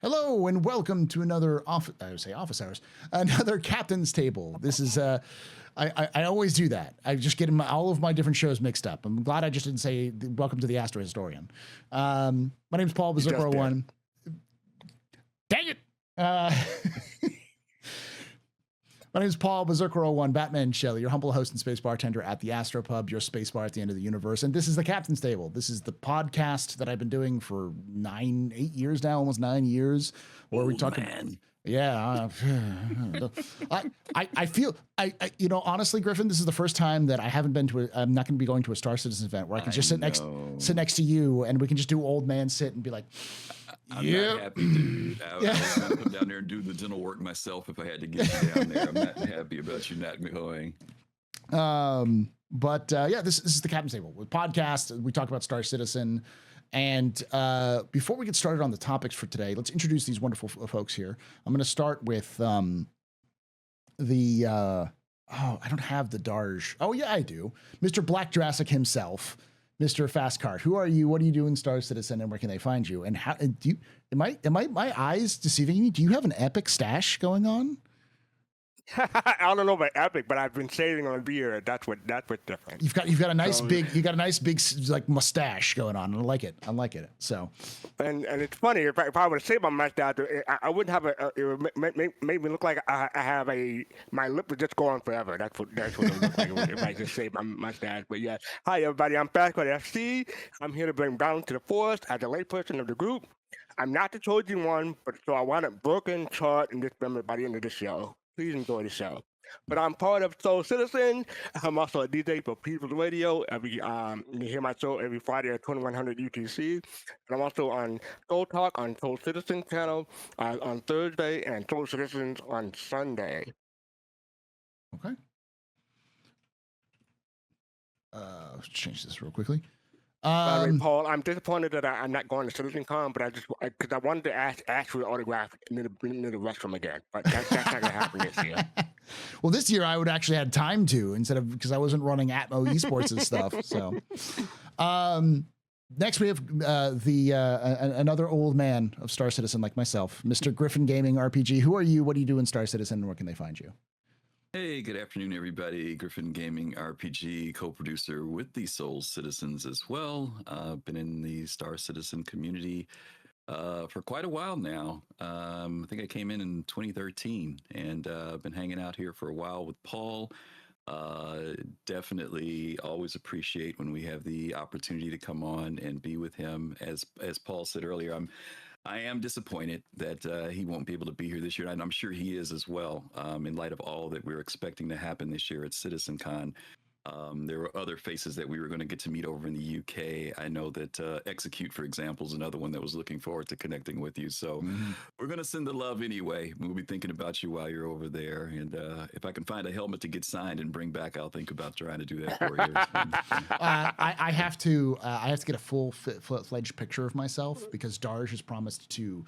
Hello and welcome to another office hours, another captain's table. This is I always do that. I just get all of my different shows mixed up. I'm glad I just didn't say welcome to the Astro Historian. My name's Paul Berserker01. Dang it! My name is Paul Berserker01, Batman Shelley, your humble host and space bartender at the AstroPub, your space bar at the end of the universe. And this is the Captain's Table. This is the podcast that I've been doing for 8 years now, almost 9 years, where we talk. Yeah, I feel honestly, Griffin, this is the first time that I haven't been to. I'm not going to be going to a Star Citizen event where I can just sit next to you and we can just do old man sit and be like. I'm not happy to do that. I was going to come down there and do the dental work myself if I had to get you down there. I'm not happy about you not going. This is the Captain's Table with podcast. We talk about Star Citizen. And before we get started on the topics for today, let's introduce these wonderful folks here. I'm going to start with I don't have the Darge. Oh, yeah, I do. Mr. Black Jurassic himself. Mr. Fastcart, who are you? What do you do in Star Citizen, and where can they find you? And how do you? Am I my eyes deceiving me? Do you have an epic stash going on? I don't know about epic, but I've been saving on beer. That's what's different. You've got a nice big like mustache going on. I like it. So, and it's funny if I were to save my mustache, I wouldn't have it would make me look like I have my lip would just go on forever. That's what it would look like if I just save my mustache. But yeah, hi everybody, I'm Fastcart FC. I'm here to bring balance to the force as the layperson of the group. I'm not the chosen one, but so I want it broken, charred, and dismembered by the end of the show. Please enjoy the show. But I'm part of Star Citizen. I'm also a DJ for People's Radio. You hear my show every Friday at 2100 UTC. And I'm also on Soul Talk on Soul Citizen channel on Thursday and Soul Citizens on Sunday. Okay. Let's change this real quickly. By the way, Paul, I'm disappointed that I'm not going to CitizenCon, but because I wanted to ask for the autograph near the restroom again, but that's not going to happen this year. Well, this year I would actually had time to instead of because I wasn't running Atmo Esports and stuff. So, next we have another old man of Star Citizen like myself, Mr. Griffin Gaming RPG. Who are you? What do you do in Star Citizen? And where can they find you? Hey, good afternoon, everybody. Griffin Gaming RPG, co-producer with the Soul Citizens as well. Been in the Star Citizen community for quite a while now. I think I came in 2013 and been hanging out here for a while with Paul. Definitely always appreciate when we have the opportunity to come on and be with him. As Paul said earlier, I am disappointed that he won't be able to be here this year, and I'm sure he is as well, in light of all that we're expecting to happen this year at CitizenCon. There were other faces that we were going to get to meet over in the UK. I know that Execute, for example, is another one that was looking forward to connecting with you. So we're going to send the love anyway. We'll be thinking about you while you're over there. And if I can find a helmet to get signed and bring back, I'll think about trying to do that for you. I have to get a full-fledged picture of myself because Darge has promised to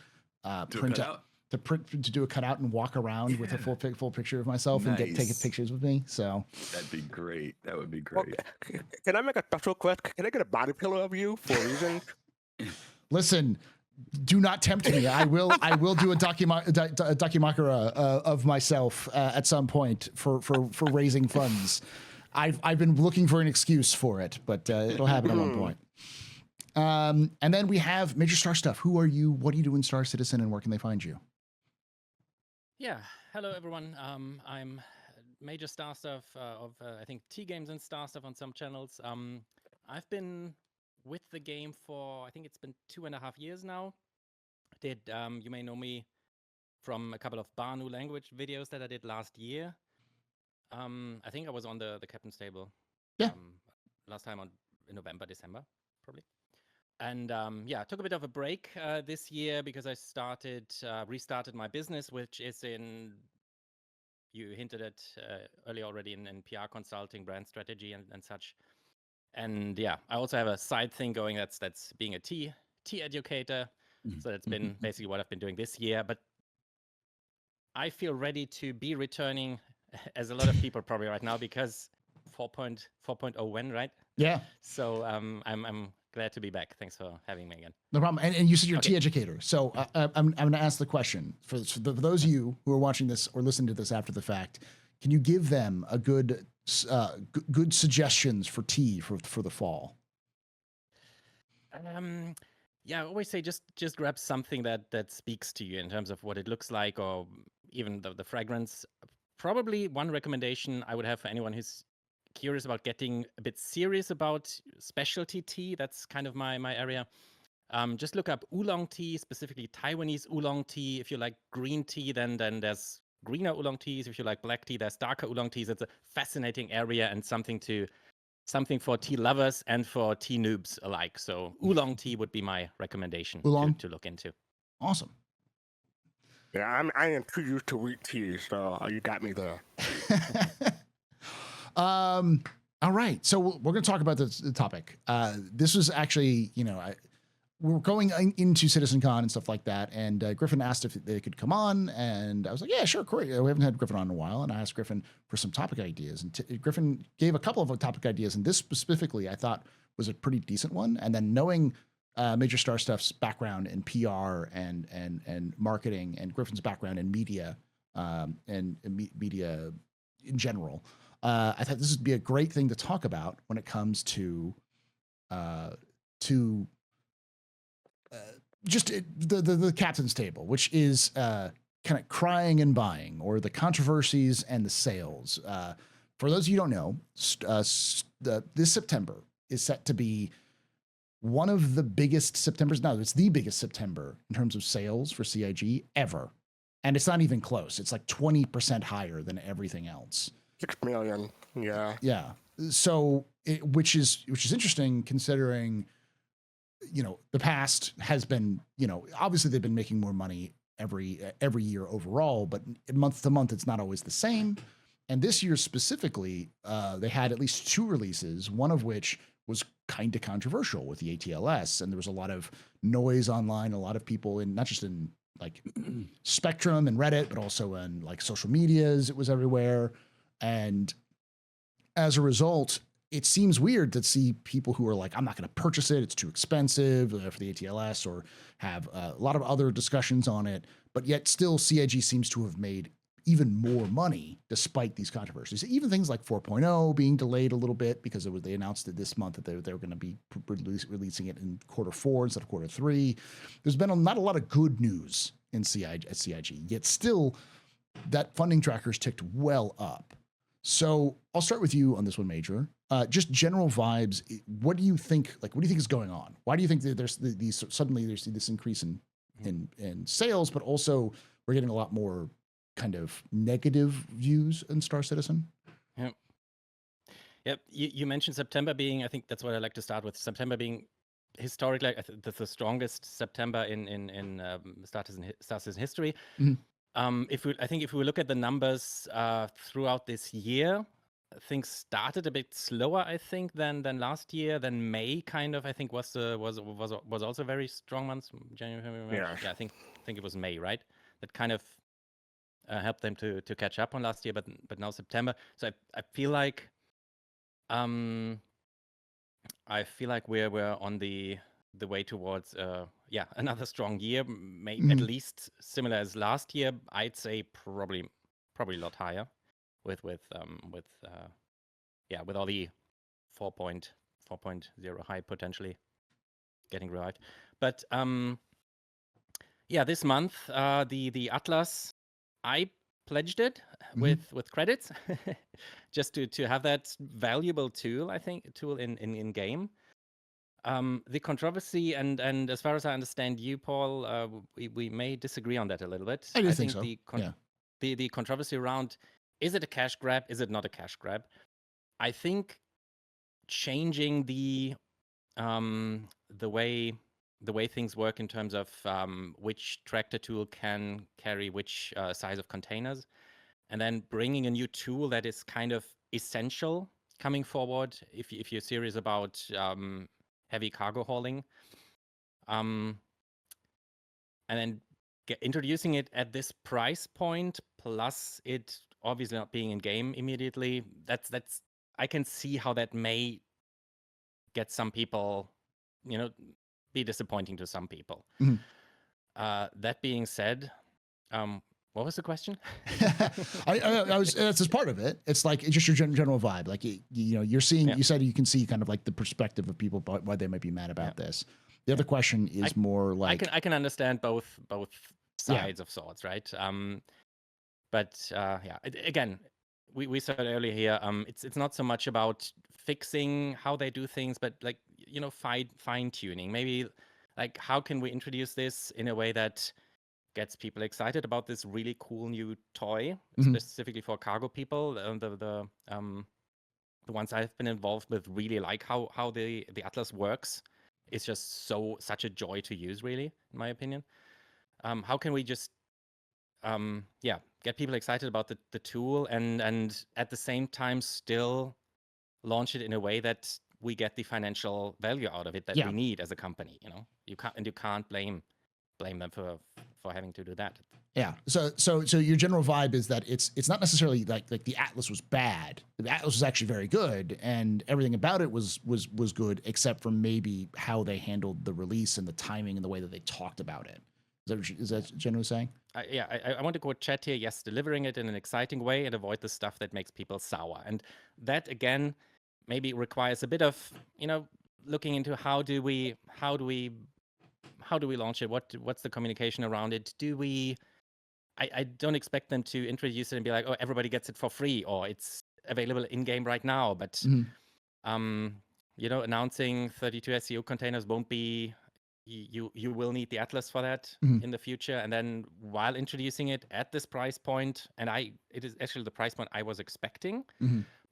print out. To do a cutout and walk around with a full picture of myself and take pictures with me. So that'd be great. That would be great. Okay. Can I make a special request? Can I get a body pillow of you for a reason? Listen, do not tempt me. I will do a documakara of myself at some point for raising funds. I've been looking for an excuse for it, but it'll happen at one point. And then we have MajorStarstuff. Who are you? What do you do in Star Citizen, and where can they find you? Yeah, hello everyone. I'm MajorStarstuff of I think T Games and Star Stuff on some channels. I've been with the game for I think it's been 2.5 years now. You may know me from a couple of Banu language videos that I did last year. I think I was on the Captain's Table. Yeah. Last time in November, December, probably. And I took a bit of a break this year because I restarted my business, which is you hinted at earlier already in PR consulting, brand strategy and such. And yeah, I also have a side thing going that's being a tea educator. So that's been basically what I've been doing this year. But I feel ready to be returning, as a lot of people probably right now, because 4.0 when, right? Yeah. So I'm Glad to be back. Thanks for having me again. No problem. And you said you're a Okay. tea educator. So I'm going to ask the question for those of you who are watching this or listening to this after the fact. Can you give them a good suggestions for tea for the fall? Yeah, I always say just grab something that speaks to you in terms of what it looks like, or even the fragrance. Probably one recommendation I would have for anyone who's curious about getting a bit serious about specialty tea. That's kind of my area. Just look up oolong tea, specifically Taiwanese oolong tea. If you like green tea, then there's greener oolong teas. If you like black tea, there's darker oolong teas. It's a fascinating area and something for tea lovers and for tea noobs alike. So oolong tea would be my recommendation to look into. Awesome. Yeah, I am too used to wheat tea, so you got me there. All right. So we're going to talk about the topic. This was actually, we're going into CitizenCon and stuff like that. And Griffin asked if they could come on. And I was like, yeah, sure, great. We haven't had Griffin on in a while. And I asked Griffin for some topic ideas. And Griffin gave a couple of topic ideas. And this specifically, I thought was a pretty decent one. And then knowing MajorStarstuff's background in PR and marketing, and Griffin's background in media and media in general, I thought this would be a great thing to talk about when it comes to just the captain's table, which is kind of crying and buying, or the controversies and the sales. For those of you who don't know, this September is set to be one of the biggest Septembers. No, it's the biggest September in terms of sales for CIG ever. And it's not even close. It's like 20% higher than everything else. 6 million. Yeah. Yeah. So, which is interesting considering, the past has been, obviously they've been making more money every year overall, but month to month, it's not always the same. And this year specifically, they had at least 2 releases, one of which was kind of controversial with the ATLS. And there was a lot of noise online, a lot of people not just in like Spectrum and Reddit, but also in like social medias, it was everywhere. And as a result, it seems weird to see people who are like, I'm not going to purchase it. It's too expensive for the ATLS, or have a lot of other discussions on it. But yet still CIG seems to have made even more money despite these controversies. Even things like 4.0 being delayed a little bit because they announced it this month that they were going to be releasing it in Q4 instead of Q3. There's been not a lot of good news at CIG, yet still that funding tracker's ticked well up. So I'll start with you on this one, Major. Just general vibes. What do you think? What do you think is going on? Why do you think that there's this increase in sales, but also we're getting a lot more kind of negative views in Star Citizen? Yep. You mentioned September being, I think that's what I like to start with. September being historically the strongest September in Star Citizen history. Mm-hmm. If we look at the numbers throughout this year, things started a bit slower, I think, than last year. Then May kind of, I think, was also a very strong month. January, February, March. Yeah, I think it was May, right? That kind of helped them to catch up on last year, but now September. So I feel like we're on the way towards another strong year, maybe at least similar as last year. I'd say probably a lot higher with all the 4.0 high potentially getting revived. But this month the Atlas, I pledged it with credits just to have that valuable tool, I think, in game. The controversy and as far as I understand you, Paul, we may disagree on that a little bit. I think so. The controversy around, is it a cash grab? Is it not a cash grab? I think changing the way things work in terms of which tractor tool can carry which size of containers, and then bringing a new tool that is kind of essential coming forward if you're serious about heavy cargo hauling, and then introducing it at this price point, plus it obviously not being in game immediately. That's I can see how that may get some people be disappointing to some people. Mhm. That being said, what was the question? I was that's just part of it. It's like it's just your general vibe. Like you're seeing. Yeah. You said you can see kind of like the perspective of people why they might be mad about this. The other question is more like I can understand both sides of sorts, right? But again, we said earlier here, it's not so much about fixing how they do things, but like fine tuning. Maybe like how can we introduce this in a way that gets people excited about this really cool new toy, specifically for cargo people. The ones I've been involved with really like how the Atlas works. It's just such a joy to use, really, in my opinion. How can we just get people excited about the tool and at the same time still launch it in a way that we get the financial value out of it that we need as a company. You can't blame them for having to do that. Yeah. So your general vibe is that it's not necessarily like the Atlas was bad. The Atlas was actually very good, and everything about it was good, except for maybe how they handled the release and the timing and the way that they talked about it. Is that generally saying? I want to quote chat here. Yes, delivering it in an exciting way and avoid the stuff that makes people sour. And that again, maybe requires a bit of looking into how do we launch it? What's the communication around it? I don't expect them to introduce it and be like, oh, everybody gets it for free or it's available in game right now. But announcing 32 SEO containers won't be. You will need the Atlas for that in the future, and then while introducing it at this price point, and it is actually the price point I was expecting,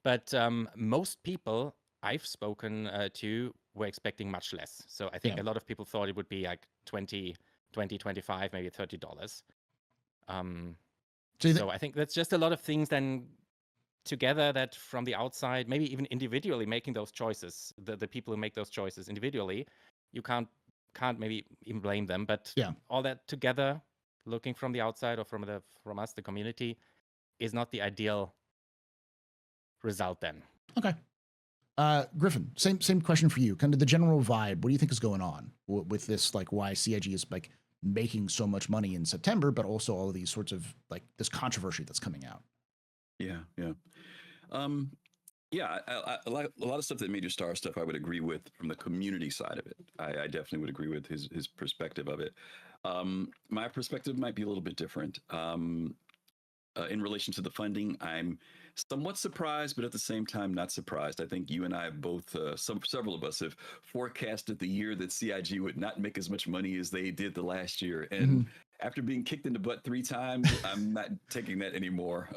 but most people I've spoken to were expecting much less. So I think a lot of people thought it would be like $20, $25, maybe $30. So I think that's just a lot of things then together that from the outside, maybe even individually making those choices, the people who make those choices individually, you can't maybe even blame them, but all that together, looking from the outside or from us, the community, is not the ideal result then. Okay. Griffin, same question for you. Kind of the general vibe. What do you think is going on with this? Like why CIG is like making so much money in September, but also all of these sorts of like this controversy that's coming out. Yeah. A lot of stuff that MajorStarstuff I would agree with from the community side of it. I definitely would agree with his perspective of it. My perspective might be a little bit different. In relation to the funding, I'm somewhat surprised, but at the same time, not surprised. I think you and I have both, several of us have forecasted the year that CIG would not make as much money as they did the last year. And after being kicked in the butt 3 times, I'm not taking that anymore.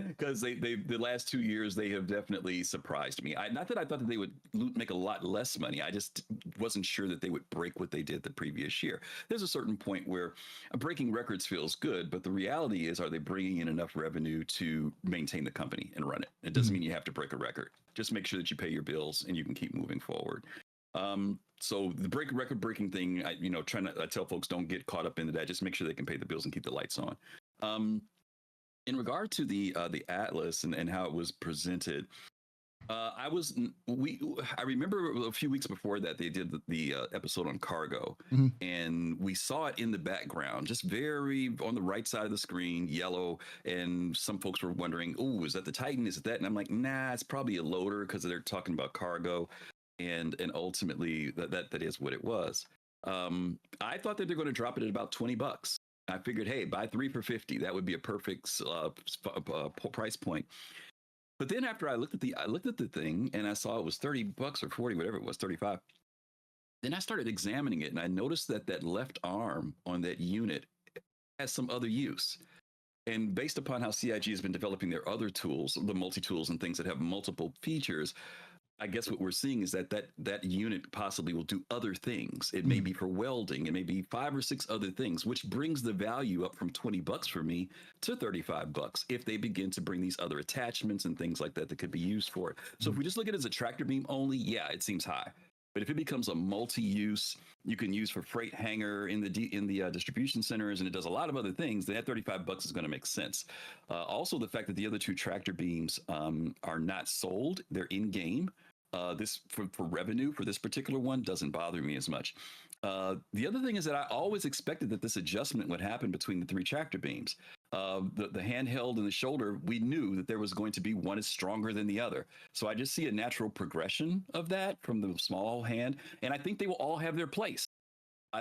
Because the last 2 years, they have definitely surprised me. Not that I thought that they would make a lot less money. I just wasn't sure that they would break what they did the previous year. There's a certain point where breaking records feels good, but the reality is, are they bringing in enough revenue to maintain the company and run it? It doesn't mean you have to break a record. Just make sure that you pay your bills and you can keep moving forward. So the record breaking thing, I tell folks don't get caught up into that. Just make sure they can pay the bills and keep the lights on. In regard to the Atlas and how it was presented, I remember a few weeks before that they did the episode on cargo, and we saw it in the background, just very on the right side of the screen, yellow. And some folks were wondering, "Oh, is that the Titan? Is it that?" And I'm like, "Nah, it's probably a loader because they're talking about cargo." And ultimately that is what it was. I thought that they're going to drop it at about $20. I figured, hey, buy 3 for $50. That would be a perfect price point. But then after I looked at the thing and I saw it was $30 or 40, whatever it was, 35. Then I started examining it and I noticed that left arm on that unit has some other use. And based upon how CIG has been developing their other tools, the multi-tools and things that have multiple features, I guess what we're seeing is that unit possibly will do other things. It may be for welding. It may be 5 or 6 other things, which brings the value up from $20 for me to $35 if they begin to bring these other attachments and things like that could be used for it. So if we just look at it as a tractor beam only, yeah, it seems high. But if it becomes a multi-use, you can use for freight hanger in the distribution centers, and it does a lot of other things, then that $35 is going to make sense. Also, the fact that the other 2 tractor beams are not sold, they're in game. This for revenue for this particular one doesn't bother me as much. The other thing is that I always expected that this adjustment would happen between the three tractor beams. The handheld and the shoulder, we knew that there was going to be one is stronger than the other. So I just see a natural progression of that from the small hand, and I think they will all have their place.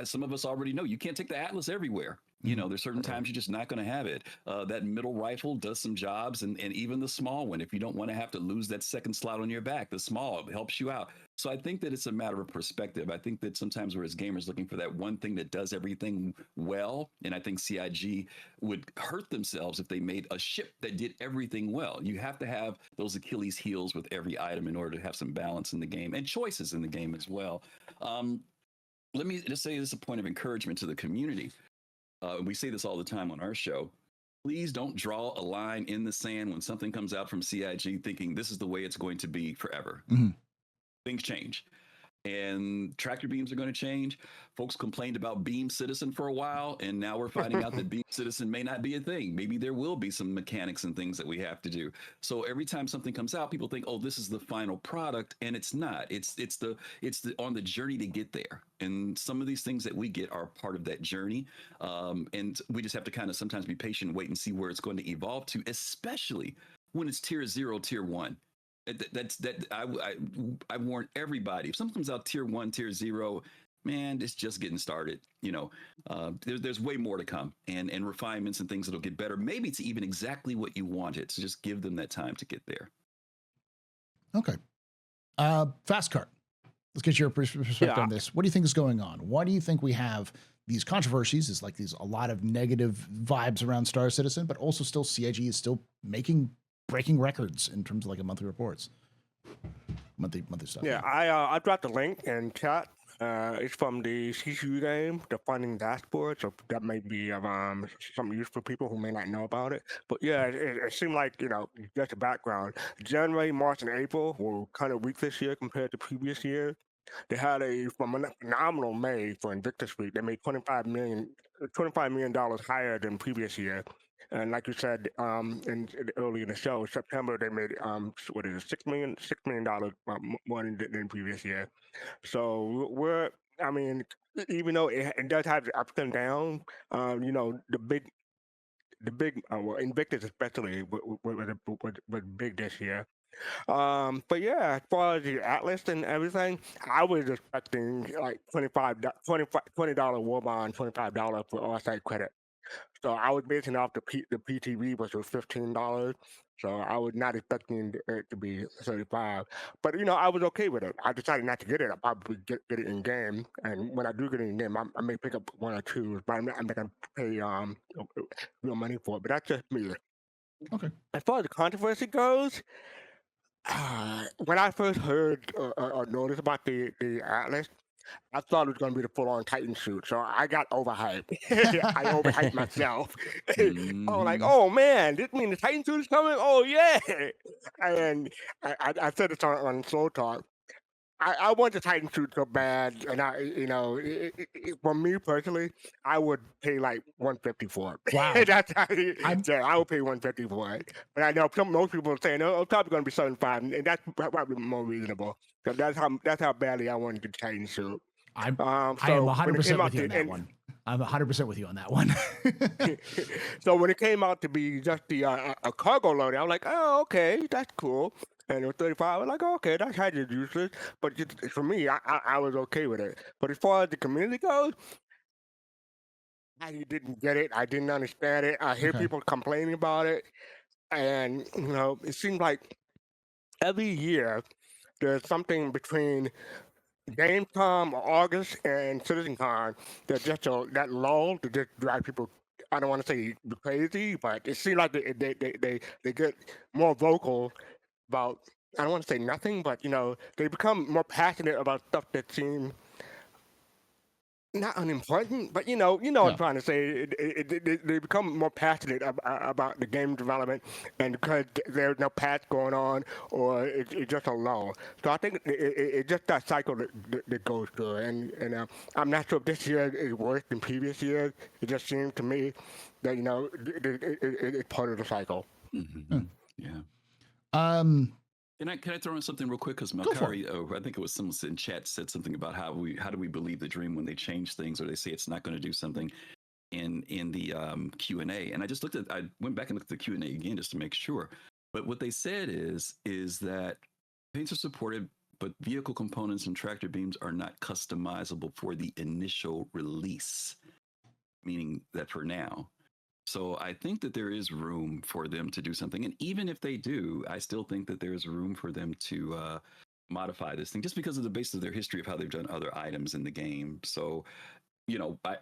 Some of us already know you can't take the Atlas everywhere. You know, there's certain times you're just not going to have it. That middle rifle does some jobs, and even the small one, if you don't want to have to lose that second slot on your back, the small helps you out. So I think that it's a matter of perspective. I think that sometimes we're as gamers looking for that one thing that does everything well, and I think CIG would hurt themselves if they made a ship that did everything well. You have to have those Achilles heels with every item in order to have some balance in the game and choices in the game as well. Let me just say this is a point of encouragement to the community. We say this all the time on our show. Please don't draw a line in the sand when something comes out from CIG thinking this is the way it's going to be forever. Things change. And tractor beams are going to change. Folks complained about Beam Citizen for a while, and now we're finding out that Beam Citizen may not be a thing. Maybe there will be some mechanics and things that we have to do. So every time something comes out, people think, "Oh, this is the final product," and it's not. It's the on the journey to get there. And some of these things that we get are part of that journey, and we just have to kind of sometimes be patient and wait and see where it's going to evolve to, especially when it's tier 0, tier 1. I warn everybody, if something comes out tier 1, tier 0, man, it's just getting started. You know, there's way more to come, and refinements and things that'll get better, maybe to even exactly what you wanted. So just give them that time to get there. Okay. Fast Cart, let's get your perspective on this. What do you think is going on? Why do you think we have these controversies? Is like a lot of negative vibes around Star Citizen, but also still CIG is still breaking records in terms of like a monthly reports, monthly stuff. Yeah, I dropped the link in chat. It's from the CCU game, the funding dashboard. So that may be of some use for people who may not know about it. But yeah, it seemed like, just a background. January, March, and April were kind of weak this year compared to previous year. They had a phenomenal May for Invictus Week. They made $25 million higher than previous year. And like you said, early in the show, September they made $6 million more than previous year. So even though it does have ups and downs, the big Invictus especially was big this year. But yeah, as far as the Atlas and everything, I was expecting like $20 war bond, $25 for offsite credit. So I was basing off the PTV, which was $15. So I was not expecting it to be 35. But I was okay with it. I decided not to get it. I'll probably get it in game, and when I do get it in game, I may pick up one or two, but I'm not gonna pay real money for it. But that's just me. Okay. As far as the controversy goes, when I first heard or noticed about the Atlas, I thought it was going to be the full-on Titan suit, so I got overhyped. I overhyped myself. I was like, "Oh man, this means the Titan suit is coming! Oh yeah!" And I said this on Slow Talk. I want the Titan suit so bad, and for me personally, I would pay like $150 for it. Wow. That's how I would pay $150 for it. But I know most people are saying, "Oh, it's probably going to be 75," and that's probably more reasonable. So that's how badly I wanted the Titan suit. I am 100% with you on that one. I'm 100% with you on that one. So when it came out to be just a cargo loading, I was like, "Oh, okay, that's cool." And it was 35. I was like, "Okay, that's kind of useless." But for me, I was okay with it. But as far as the community goes, I didn't get it. I didn't understand it. I hear people complaining about it, and it seems like every year there's something between Gamescom, August, and CitizenCon. There's just that lull to just drive people. I don't want to say crazy, but it seems like they get more vocal about. I don't want to say nothing, but they become more passionate about stuff that seem not unimportant, but what I'm trying to say. They become more passionate about the game development, and because there's no patch going on, or it's just a lull. So I think it's just that cycle that goes through, and I'm not sure if this year is worse than previous years. It just seems to me that it's part of the cycle. Yeah. Can I throw in something real quick? Because Go for it. Malkari, I think it was someone in chat said something about how do we believe the dream when they change things or they say it's not going to do something in the Q&A. And I went back and looked at the Q&A again just to make sure. But what they said is that paints are supported, but vehicle components and tractor beams are not customizable for the initial release, meaning that for now. So I think that there is room for them to do something. And even if they do, I still think that there's room for them to modify this thing just because of the basis of their history of how they've done other items in the game. So, I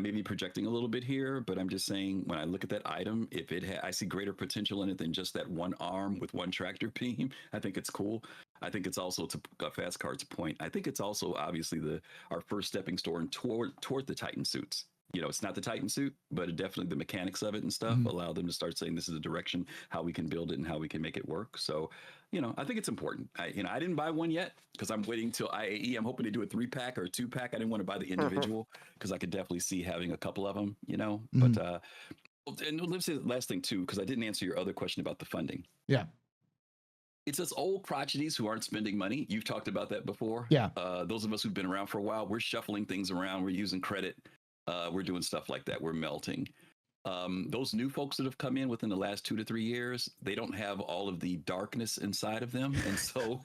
may be projecting a little bit here, but I'm just saying when I look at that item, if I see greater potential in it than just that one arm with one tractor beam, I think it's cool. I think it's also, to Fast Card's point, I think it's also obviously our first stepping stone toward the Titan suits. It's not the Titan suit, but definitely the mechanics of it and stuff allow them to start saying this is a direction, how we can build it and how we can make it work. So, I think it's important. I didn't buy one yet because I'm waiting till IAE. I'm hoping to do a 3-pack or a 2-pack. I didn't want to buy the individual because I could definitely see having a couple of them, But, and let me say the last thing too, because I didn't answer your other question about the funding. Yeah. It's us old crotchets who aren't spending money. You've talked about that before. Yeah. Those of us who've been around for a while, we're shuffling things around. We're using credit. We're doing stuff like that. We're melting. Those new folks that have come in within the last 2 to 3 years, they don't have all of the darkness inside of them. And so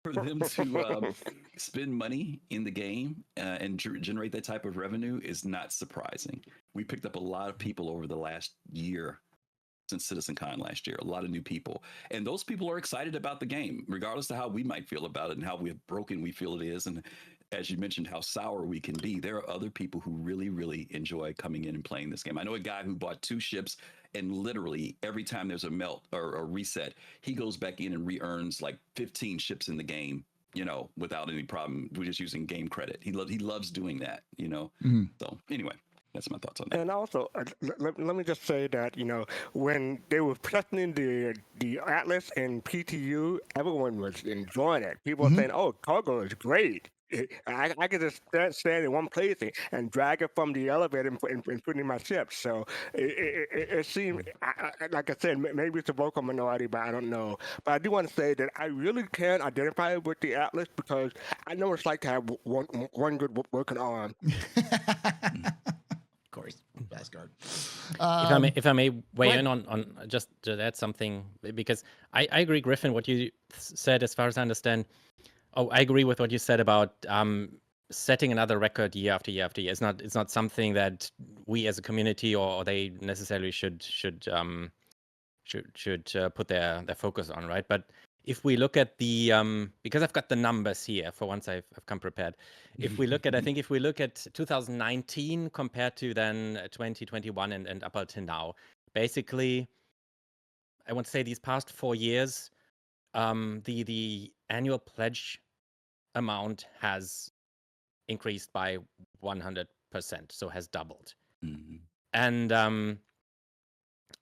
for them to spend money in the game and generate that type of revenue is not surprising. We picked up a lot of people over the last year since CitizenCon last year, a lot of new people. And those people are excited about the game, regardless of how we might feel about it and how broken we feel it is. And as you mentioned, how sour we can be. There are other people who really, really enjoy coming in and playing this game. I know a guy who bought 2 ships, and literally every time there's a melt or a reset, he goes back in and re-earns like 15 ships in the game, without any problem. We're just using game credit. He loves doing that, So anyway, that's my thoughts on that. And also, let me just say that, when they were testing the Atlas and PTU, everyone was enjoying it. People were saying, "Oh, cargo is great. I could just stand in one place and drag it from the elevator and put it in my ship." So it seemed, like I said, maybe it's a vocal minority, but I don't know. But I do want to say that I really can identify with the Atlas because I know what it's like to have one good working arm. Of course, Asgard. If I may weigh in on just to add something, because I agree, Griffin, what you said as far as I understand. Oh, I agree with what you said about setting another record year after year after year. It's not something that we as a community or they necessarily should put their focus on, right? But if we look at the because I've got the numbers here for once, I've come prepared. If we look at 2019 compared to then 2021 and up until now, basically, I want to say these past 4 years, the annual pledge amount has increased by 100%, so has doubled. And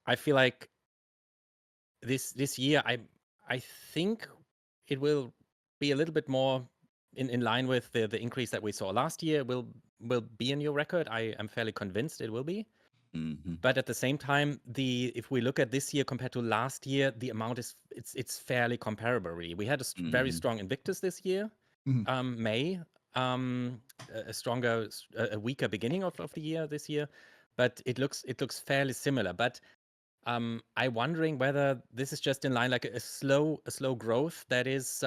I feel like this year, I think it will be a little bit more in line with the increase that we saw last year. Will be a new record. I am fairly convinced it will be. But at the same time, if we look at this year compared to last year, the amount it's fairly comparable. Really, we had a very strong Invictus this year. May a weaker beginning of the year this year, but it looks fairly similar. But I'm wondering whether this is just in line, like a slow growth that is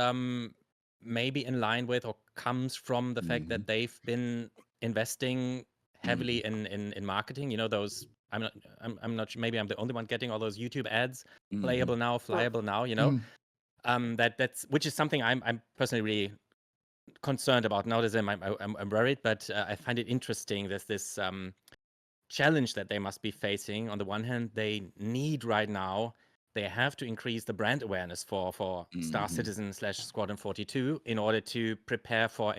maybe in line with or comes from the fact that they've been investing heavily in marketing. Those I'm not sure, maybe I'm the only one getting all those YouTube ads, playable now, flyable now. That's which is something I'm personally really concerned about. Now I'm worried, but I find it interesting. There's this challenge that they must be facing. On the one hand, they need right now, they have to increase the brand awareness for Star Citizen / Squadron 42 in order to prepare for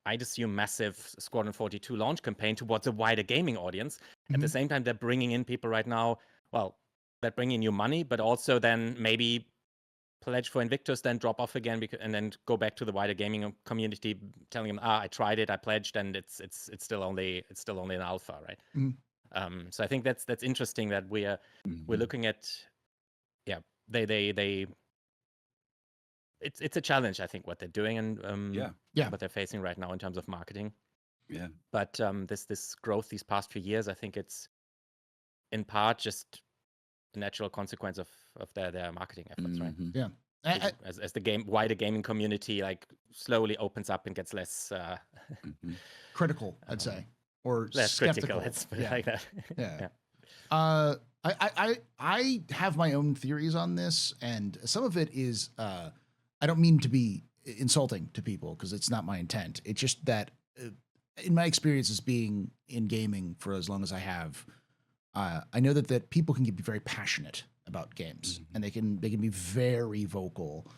I'd assume massive Squadron 42 launch campaign towards a wider gaming audience. At the same time, they're bringing in people right now, that bring in new money, but also then maybe pledge for Invictus, then drop off again, and then go back to the wider gaming community, telling them, I tried it, I pledged, and it's still only an alpha, right? So I think that's interesting that we're looking at, they it's a challenge, I think, what they're doing and Yeah. what they're facing right now in terms of marketing. Yeah. But this growth these past few years, I think it's in part just a natural consequence of their marketing efforts, right? Mhm. Yeah. As the wider gaming community like slowly opens up and gets less Mhm. Critical, I'd say, or less skeptical. critical. Let's put it Yeah. like that. Yeah. Yeah. I have my own theories on this, and some of it is I don't mean to be insulting to people because it's not my intent. It's just that in my experiences being in gaming for as long as I have, I know that people can be very passionate about games, and they can be very vocal,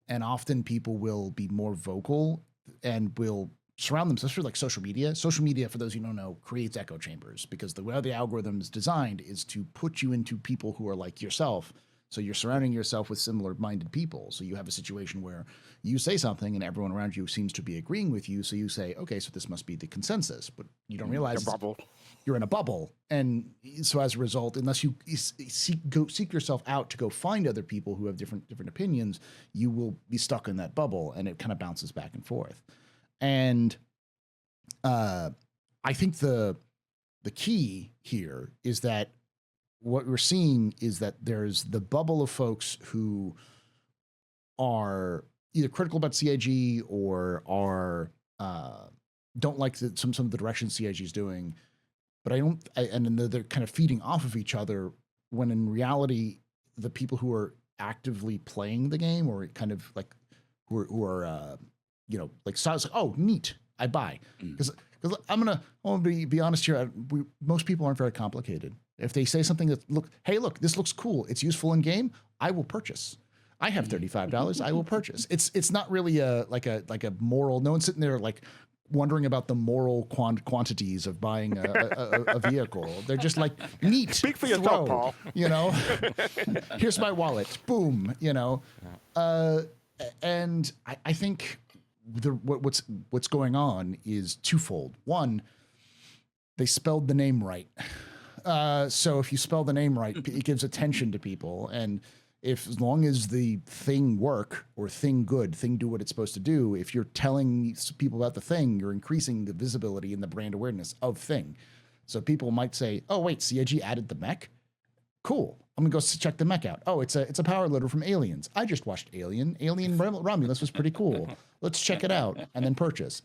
and often people will be more vocal and will surround themselves through like social media. Social media, for those who don't know, creates echo chambers because the way the algorithm is designed is to put you into people who are like yourself. So you're surrounding yourself with similar-minded people. So you have a situation where you say something and everyone around you seems to be agreeing with you. So you say, okay, so this must be the consensus, but you don't realize bubble. you're in a bubble. And so as a result, unless you seek yourself out to go find other people who have different opinions, you will be stuck in that bubble, and it kind of bounces back and forth. And I think the key here is that what we're seeing is that there's the bubble of folks who are either critical about CIG or are don't like some of the direction CIG is doing, but and then they're kind of feeding off of each other, when in reality, the people who are actively playing the game or kind of like who are like, so I was like, oh, neat, I buy. Because I'm gonna be honest here. Most people aren't very complicated. If they say something that look, this looks cool, it's useful in game, I will purchase. I have $35, I will purchase. It's not really a moral. No one's sitting there like wondering about the moral quantities of buying a vehicle. They're just like, neat. Speak for yourself, Paul. Here's my wallet. Boom. And I think what's going on is twofold. One, they spelled the name right. So if you spell the name right, it gives attention to people. And as long as the thing work or thing good, thing do what it's supposed to do, if you're telling people about the thing, you're increasing the visibility and the brand awareness of thing. So people might say, oh, wait, CIG added the mech? Cool. I'm gonna go check the mech out. Oh, it's a power loader from Aliens. I just watched Alien Romulus was pretty cool. Let's check it out and then purchase.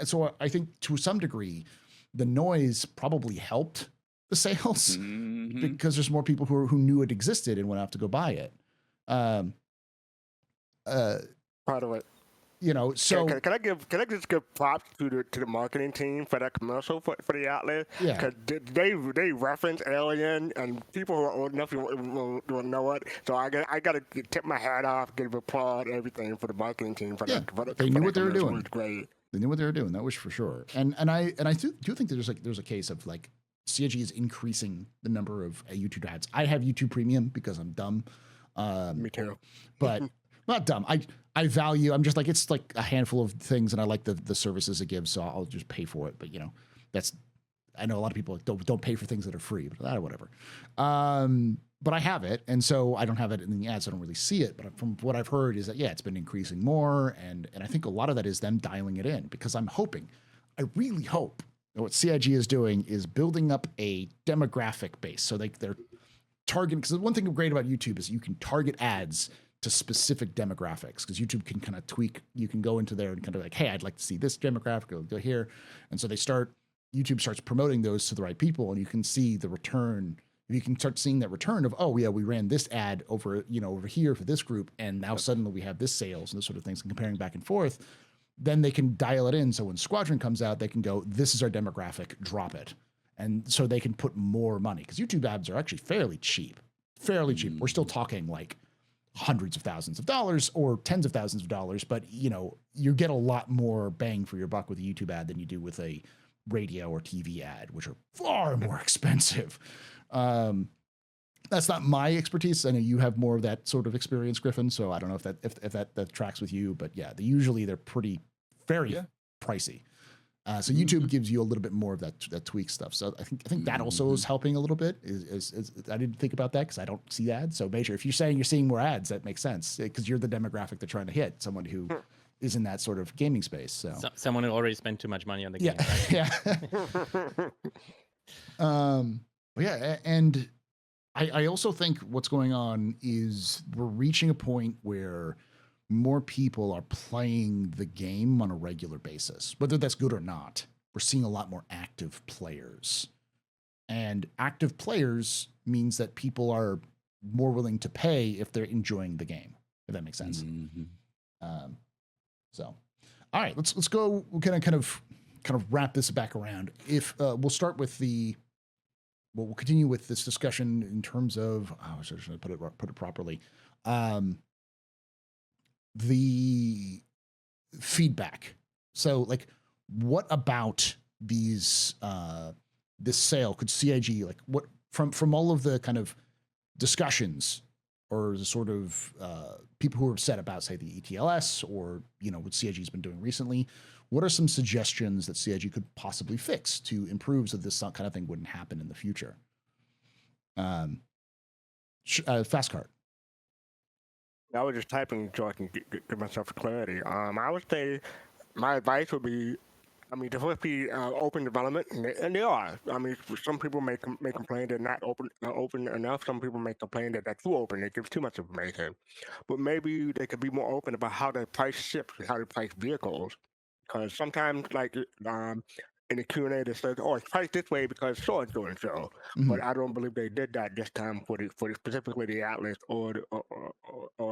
So I think to some degree, the noise probably helped the sales because there's more people who knew it existed and went out to go buy it. Part of it. So can I just give props to the marketing team for that commercial for the outlet? Yeah. Because they reference Alien, and people who are old enough will know it. So I got to tip my hat off, give applaud, everything for the marketing team for that. They knew what they were doing. It was great. They knew what they were doing. That was for sure. And I do think that there's a case of like CIG is increasing the number of YouTube ads. I have YouTube Premium because I'm dumb. Me too. But not dumb. I value. I'm just like, it's like a handful of things, and I like the services it gives, so I'll just pay for it. But I know a lot of people don't pay for things that are free, but whatever. But I have it, and so I don't have it in the ads. So I don't really see it. But from what I've heard is that it's been increasing more, and I think a lot of that is them dialing it in, because I really hope that what CIG is doing is building up a demographic base. So they're targeting, because the one thing great about YouTube is you can target ads to specific demographics, because YouTube can kind of tweak. You can go into there and kind of like, hey, I'd like to see this demographic, go here. And so YouTube starts promoting those to the right people, and you can see the return. You can start seeing that return of, oh yeah, we ran this ad over here for this group, and now suddenly we have this sales and this sort of things, and comparing back and forth. Then they can dial it in. So when Squadron comes out, they can go, this is our demographic, drop it. And so they can put more money, because YouTube ads are actually fairly cheap. We're still talking like hundreds of thousands of dollars or tens of thousands of dollars, but you get a lot more bang for your buck with a YouTube ad than you do with a radio or TV ad, which are far more expensive. That's not my expertise. I know you have more of that sort of experience, Griffin. So I don't know if that tracks with you, but yeah, usually they're very pricey. So YouTube gives you a little bit more of that tweak stuff. So I think that also is helping a little bit. Is I didn't think about that because I don't see ads. So Major, if you're saying you're seeing more ads, that makes sense because you're the demographic they're trying to hit, someone who is in that sort of gaming space. So someone who already spent too much money on the game. Yeah, Right? yeah. Yeah, and I also think what's going on is we're reaching a point where more people are playing the game on a regular basis, whether that's good or not. We're seeing a lot more active players, and active players means that people are more willing to pay if they're enjoying the game, if that makes sense. So, all right, let's go. We're gonna kind of wrap this back around. If we'll start with we'll continue with this discussion in terms of I was just going to put it properly. The feedback. So, like, what about these this sale could CIG, like, what from all of the kind of discussions or the sort of people who are upset about, say, the ETLS or what CIG's been doing recently? What are some suggestions that CIG could possibly fix to improve so this kind of thing wouldn't happen in the future? Fast card. I was just typing so I can give myself clarity. I would say my advice would be, to first be open development, and they are. Some people may complain they're not open enough. Some people may complain that they're too open. They give too much information. But maybe they could be more open about how they price ships and how they price vehicles. Because sometimes, like in the Q&A, they said, "Oh, it's priced this way because so and so and so." But I don't believe they did that this time for specifically the Atlas, or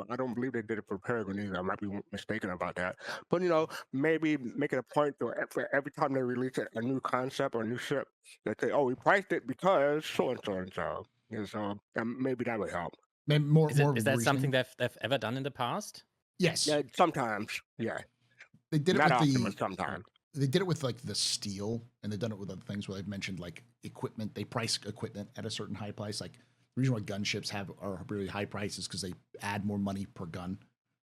I don't believe they did it for Peregrine either. I might be mistaken about that. But maybe make it a point to every time they release a new concept or a new ship, they say, "Oh, we priced it because so and so and so." And so maybe that would help. Is that something they've ever done in the past? Yes. Yeah, sometimes. Yeah. They did it Not with often, but sometimes. They did it with like the steel, and they've done it with other things where they've mentioned like equipment. They price equipment at a certain high price. Like the reason why gunships are really high prices because they add more money per gun.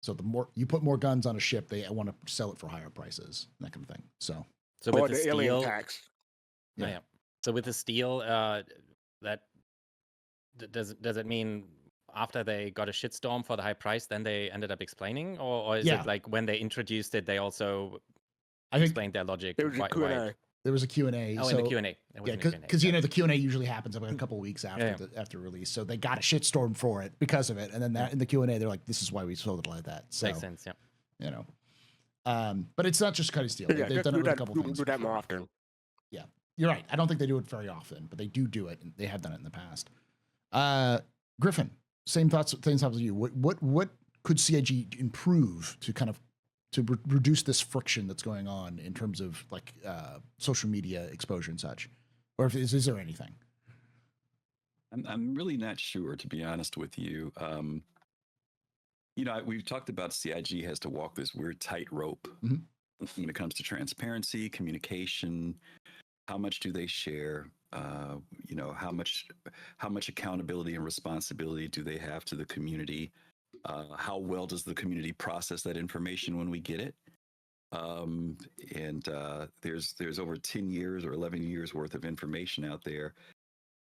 So the more you put more guns on a ship, they want to sell it for higher prices, that kind of thing. So with the alien tax. Yeah. So with the steel, that does it mean after they got a shitstorm for the high price, then they ended up explaining, or is it like when they introduced it, they also explained their logic? There was a Q&A. There was a Q&A. Oh, in the Q&A. Yeah, because the Q&A usually happens about a couple of weeks after release, so they got a shitstorm for it because of it, and then in the Q&A they're like, "This is why we sold it like that." So, makes sense, yeah. But it's not just cut steel. Yeah, they've done it with a couple things. Do that more often. Yeah, you're right. I don't think they do it very often, but they do it, and they have done it in the past. Griffin, same thoughts as you. What could CIG improve to kind of reduce this friction that's going on in terms of like social media exposure and such, or is there anything? I'm really not sure, to be honest with you. We've talked about CIG has to walk this weird tightrope when it comes to transparency, communication. How much do they share? How much accountability and responsibility do they have to the community? How well does the community process that information when we get it? There's over 10 years or 11 years worth of information out there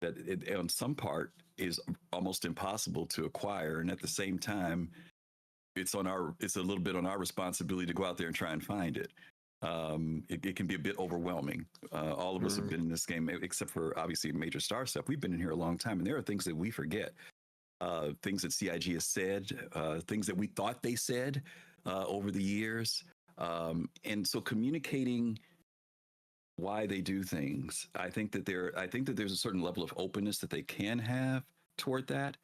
that on some part is almost impossible to acquire. And at the same time, it's a little bit on our responsibility to go out there and try and find it. It can be a bit overwhelming. All of us have been in this game, except for obviously MajorStarstuff. We've been in here a long time, and there are things that we forget. Things that CIG has said, things that we thought they said over the years. And so communicating why they do things, I think that there's a certain level of openness that they can have toward that.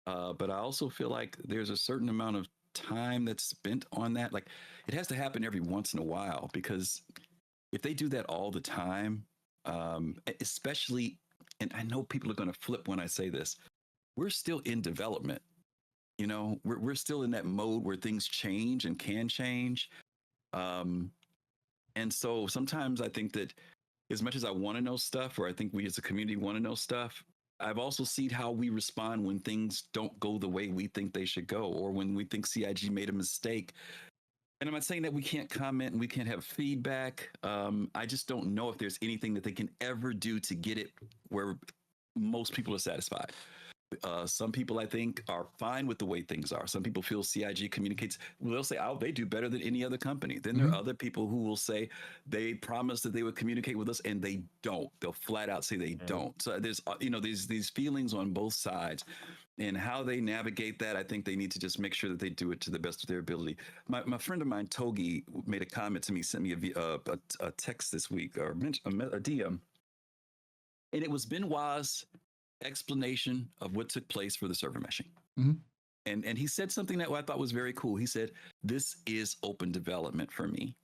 But I also feel like there's a certain amount of time that's spent on that. Like it has to happen every once in a while, because if they do that all the time, especially, and I know people are going to flip when I say this, we're still in development. We're still in that mode where things change and can change. And so sometimes I think that as much as I want to know stuff, or I think we as a community want to know stuff, I've also seen how we respond when things don't go the way we think they should go, or when we think CIG made a mistake. And I'm not saying that we can't comment and we can't have feedback. I just don't know if there's anything that they can ever do to get it where most people are satisfied. Some people, I think, are fine with the way things are. Some people feel CIG communicates. They'll say, "Oh, they do better than any other company." Then there are other people who will say they promised that they would communicate with us, and they don't. They'll flat out say they don't. So there's, there's these feelings on both sides, and how they navigate that. I think they need to just make sure that they do it to the best of their ability. My friend of mine, Togi, made a comment to me, sent me a text this week or a DM, and it was Benoit's explanation of what took place for the server meshing. And he said something that I thought was very cool. He said, "This is open development for me."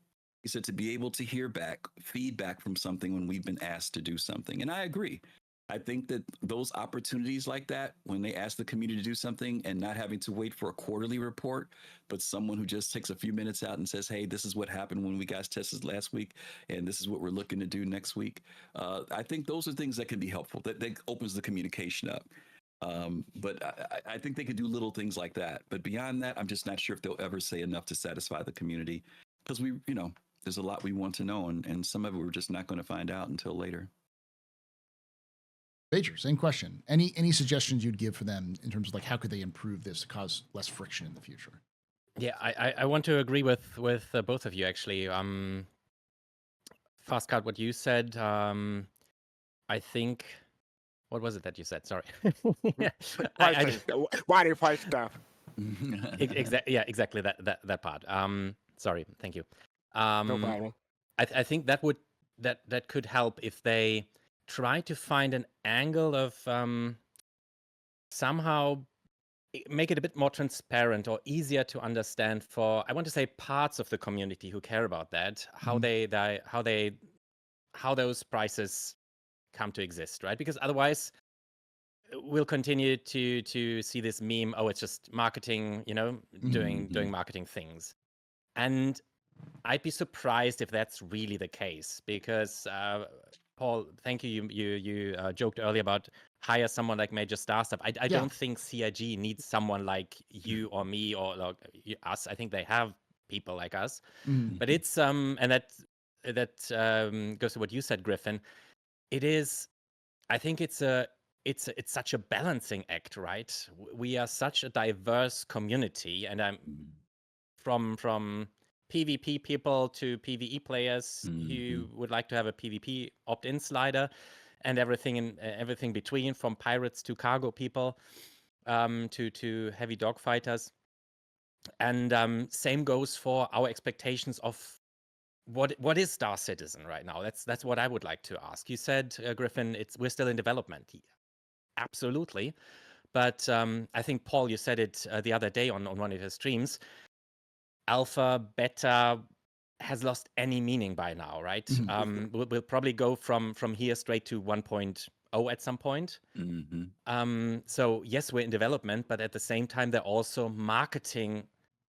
He said, to be able to hear back feedback from something when we've been asked to do something. And I agree. I think that those opportunities like that, when they ask the community to do something and not having to wait for a quarterly report, but someone who just takes a few minutes out and says, "Hey, this is what happened when we guys tested last week, and this is what we're looking to do next week." I think those are things that can be helpful. That opens the communication up. But I think they could do little things like that. But beyond that, I'm just not sure if they'll ever say enough to satisfy the community, because there's a lot we want to know, and some of it we're just not going to find out until later. Major, same question. Any suggestions you'd give for them in terms of like how could they improve this to cause less friction in the future? Yeah, I want to agree with both of you actually. Fastcard, what you said. I think. What was it that you said? Sorry. Why do you fight stuff? Exactly that part. Sorry. Thank you. No problem. I think that could help if they try to find an angle of somehow make it a bit more transparent or easier to understand for, I want to say, parts of the community who care about that, how how those prices come to exist, right? Because otherwise we'll continue to see this meme, oh, it's just marketing, doing marketing things. And I'd be surprised if that's really the case, because Paul, thank you. You joked earlier about hire someone like MajorStarstuff. I don't think CIG needs someone like you or me or like us. I think they have people like us. But it's and that goes to what you said, Griffin. It is. I think it's such a balancing act, right? We are such a diverse community, and I'm from PvP people to PvE players who would like to have a PvP opt-in slider, and everything between, from pirates to cargo people, to heavy dogfighters. And same goes for our expectations of what is Star Citizen right now. That's what I would like to ask. You said, Griffin, we're still in development. Absolutely, but I think, Paul, you said it the other day on one of your streams. Alpha, beta has lost any meaning by now, right? We'll probably go from here straight to 1.0 at some point. So yes, we're in development, but at the same time, they're also marketing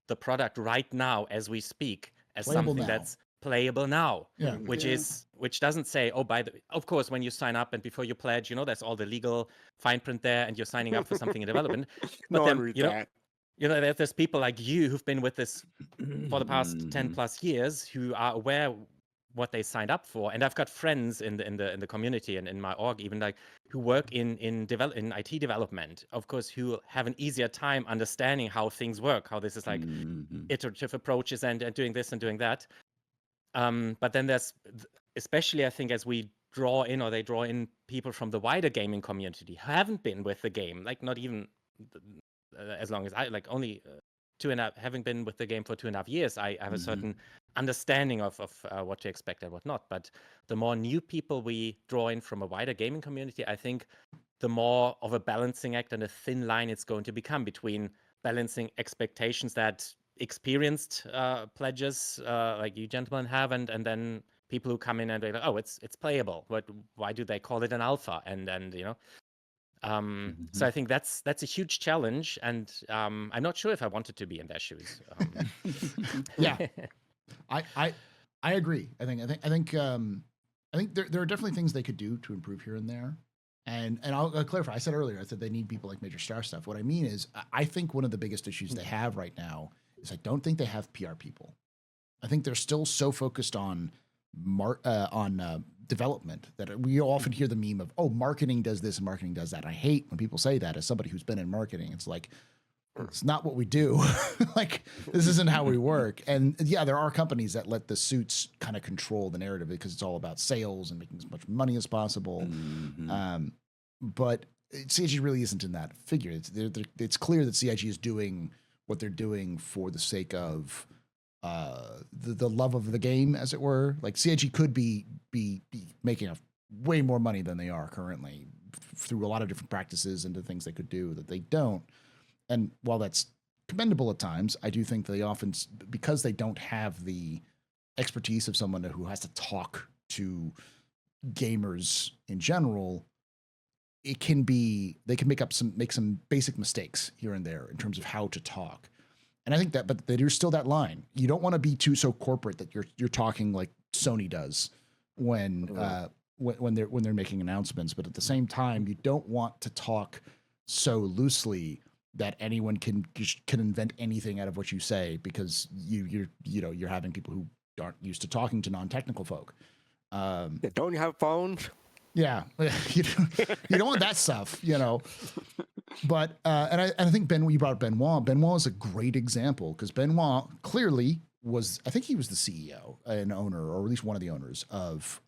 the product right now as we speak as Playable something now. That's playable now. Yeah. Which doesn't say, oh, of course, when you sign up and before you pledge, there's all the legal fine print there, and you're signing up for something in development. But No then, one reads that. there's people like you who've been with this for the past 10 plus years who are aware what they signed up for. And I've got friends in the community and in my org even, like, who work in IT development, of course, who have an easier time understanding how things work, how this is like iterative approaches and doing this and doing that. But then there's, especially I think, as we draw in, or they draw in people from the wider gaming community who haven't been with the game, like not even as long as I, like only having been with the game for 2.5 years, I have a certain understanding of what to expect and what not. But the more new people we draw in from a wider gaming community, I think the more of a balancing act and a thin line it's going to become between balancing expectations that experienced pledges like you gentlemen have, and then people who come in and they're like, oh, it's playable. Why do they call it an alpha? And so I think that's a huge challenge, and I'm not sure if I wanted to be in their shoes. Yeah, I agree. I think there are definitely things they could do to improve here and there. And I'll clarify. I said earlier, I said they need people like MajorStarstuff. What I mean is, I think one of the biggest issues they have right now is I don't think they have PR people. I think they're still so focused on development that we often hear the meme of, oh, marketing does this and marketing does that. I hate when people say that as somebody who's been in marketing. It's like, it's not what we do. Like, this isn't how we work. And yeah, there are companies that let the suits kind of control the narrative because it's all about sales and making as much money as possible. But CIG really isn't in that figure. It's clear that CIG is doing what they're doing for the sake of the love of the game, as it were. Like, CIG could be making way more money than they are currently through a lot of different practices and the things they could do that they don't. And while that's commendable at times, I do think they often, because they don't have the expertise of someone who has to talk to gamers in general, they can make some basic mistakes here and there in terms of how to talk. And I think that, but there's still that line. You don't want to be so corporate that you're talking like Sony does when they're making announcements. But at the same time, you don't want to talk so loosely that anyone can invent anything out of what you say, because you're having people who aren't used to talking to non-technical folk. Don't you have phones? Yeah, you don't want that stuff, But and I think you brought up Benoit. Benoit is a great example, because Benoit clearly was, I think he was the CEO and owner, or at least one of the owners of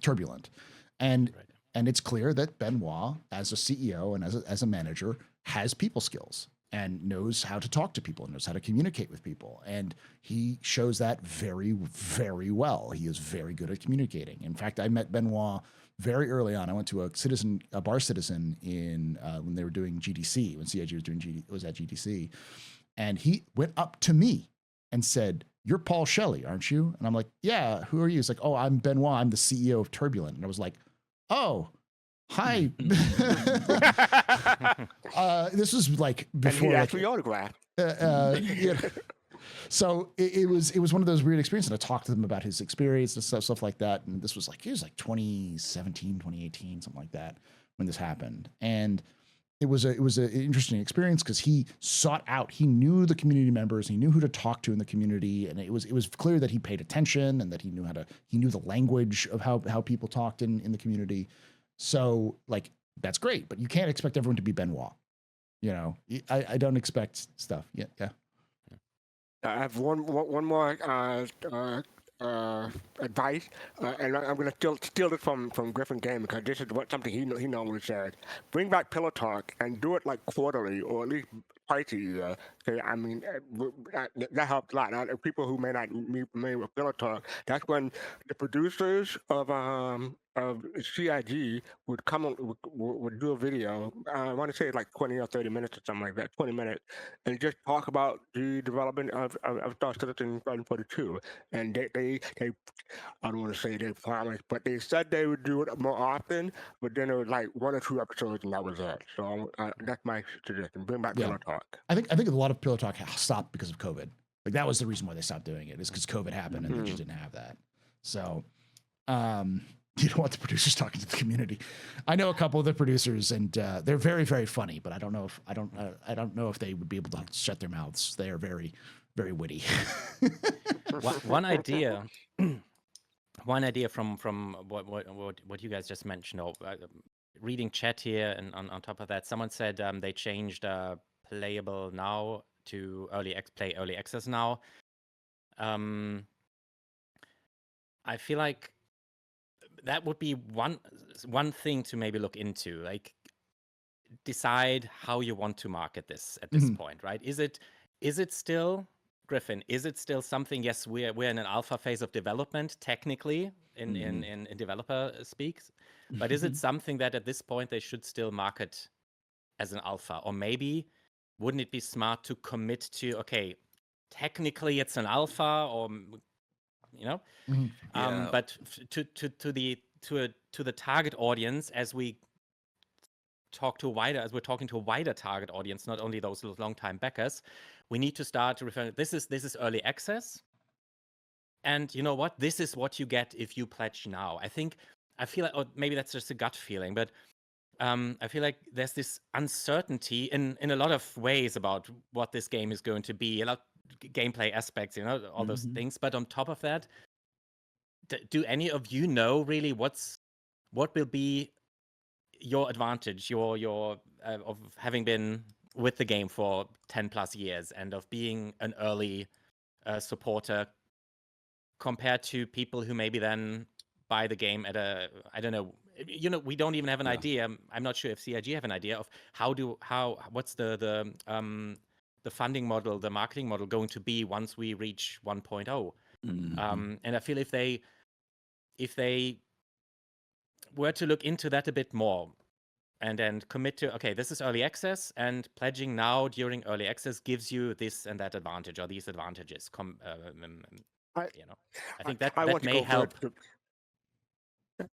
Turbulent, and it's clear that Benoit, as a CEO and as a manager, has people skills and knows how to talk to people, knows how to communicate with people. And he shows that very, very well. He is very good at communicating. In fact, I met Benoit very early on. I went to a Bar Citizen in when they were doing GDC, when CIG was at GDC. And he went up to me and said, "You're Paul Shelley, aren't you?" And I'm like, "Yeah, who are you?" He's like, "Oh, I'm Benoit. I'm the CEO of Turbulent." And I was like, "Oh, hi." This was like before. And he asked for your autograph. So it was one of those weird experiences. And I talked to him about his experience and stuff like that. And this was like 2017, 2018, something like that, when this happened. And it was an interesting experience, because he he knew the community members, he knew who to talk to in the community, and it was clear that he paid attention and that he knew the language of how people talked in the community. So, like, that's great, but you can't expect everyone to be Benoit. I don't expect stuff. Yeah. I have one more advice, and I'm going to steal it from Griffin Game, because this is something he normally says. Bring back Pillow Talk and do it like quarterly, or at least twice a year. I mean, that helps a lot. People who may not be familiar with Pillow Talk, that's when the producers of CIG would come on, would do a video. I want to say like 20 or 30 minutes or something like that, 20 minutes, and just talk about the development of Star Citizen 42. And they I don't want to say they promised, but they said they would do it more often. But then it was like 1 or 2 episodes, and that was it. So that's my suggestion. Bring back Pillow Talk. I think a lot of Pillow Talk stopped because of COVID. Like, that was the reason why they stopped doing it, is because COVID happened and they just didn't have that. So, you don't want the producers talking to the community. I know a couple of the producers, and they're very, very funny, but I don't know if they would be able to shut their mouths. They are very, very witty. One idea from what you guys just mentioned, or reading chat here, and on top of that, someone said they changed playable now to early access now. I feel like that would be one thing to maybe look into. Like, decide how you want to market this at this point, right? Is it still, Griffin, is it still something? Yes, we're in an alpha phase of development, technically, in developer speaks, but is it something that at this point they should still market as an alpha? Or maybe wouldn't it be smart to commit to, okay, technically it's an alpha, or but to the target audience, as we're talking to a wider target audience, not only those long time backers, we need to start to refer. This is early access, and you know what? This is what you get if you pledge now. I feel like, or maybe that's just a gut feeling, but I feel like there's this uncertainty in a lot of ways about what this game is going to be. gameplay aspects, all those Mhm. things. But on top of that, do any of you know really what will be your advantage, your of having been with the game for 10 plus years and of being an early supporter compared to people who maybe then buy the game at I don't know, we don't even have an Yeah. idea. I'm not sure if CIG have an idea of what's the funding model, the marketing model going to be once we reach 1.0. Mhm. And I feel if they were to look into that a bit more and then commit to, okay, this is early access, and pledging now during early access gives you this and that advantage or these advantages. I, I think I that want to may go help. first.